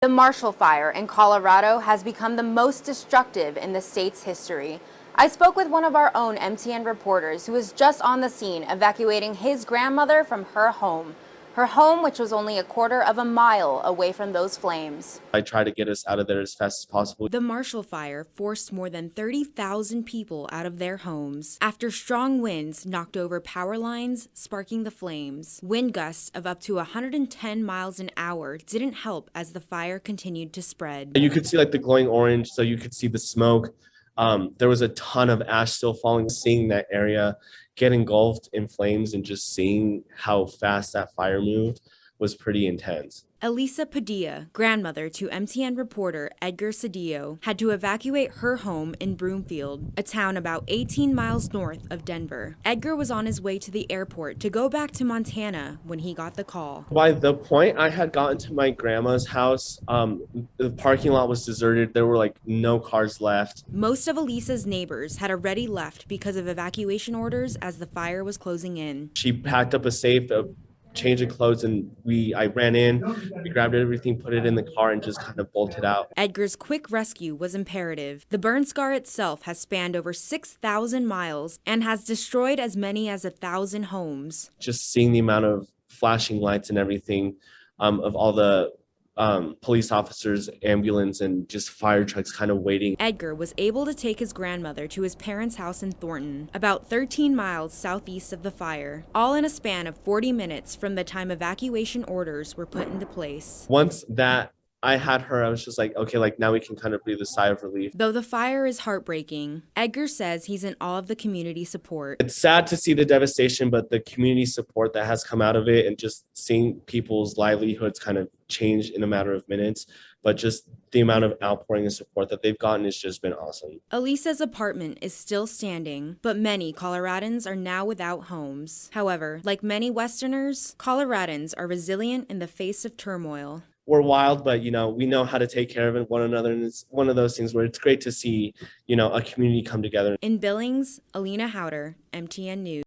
The Marshall Fire in Colorado has become the most destructive in the state's history. I spoke with one of our own MTN reporters who was just on the scene evacuating his grandmother from her home. Her home, which was only a quarter of a mile away from those flames. I try to get us out of there as fast as possible. The Marshall Fire forced more than 30,000 people out of their homes after strong winds knocked over power lines, sparking the flames. Wind gusts of up to 110 miles an hour didn't help as the fire continued to spread. You could see like the glowing orange, so you could see the smoke. There was a ton of ash still falling. Seeing that area get engulfed in flames and just seeing how fast that fire moved was pretty intense. Elisa Padilla, grandmother to MTN reporter Edgar Cedillo, had to evacuate her home in Broomfield, a town about 18 miles north of Denver. Edgar was on his way to the airport to go back to Montana when he got the call. By the point I had gotten to my grandma's house, the parking lot was deserted. There were like no cars left. Most of Elisa's neighbors had already left because of evacuation orders as the fire was closing in. She packed up a safe, change of clothes, and I ran in, we grabbed everything, put it in the car, and just kind of bolted out. Edgar's quick rescue was imperative. The burn scar itself has spanned over 6,000 miles and has destroyed as many as 1,000 homes. Just seeing the amount of flashing lights and everything of all the police officers, ambulance, and just fire trucks kind of waiting. Edgar was able to take his grandmother to his parents' house in Thornton, about 13 miles southeast of the fire, all in a span of 40 minutes from the time evacuation orders were put into place. Once that I had her, I was just like, okay, like now we can kind of breathe a sigh of relief. Though the fire is heartbreaking, Edgar says he's in awe of the community support. It's sad to see the devastation, but the community support that has come out of it and just seeing people's livelihoods kind of change in a matter of minutes, but just the amount of outpouring and support that they've gotten has just been awesome. Elisa's apartment is still standing, but many Coloradans are now without homes. However, like many Westerners, Coloradans are resilient in the face of turmoil. We're wild, but we know how to take care of one another, and it's one of those things where it's great to see a community come together. In Billings, Alina Howder, MTN News.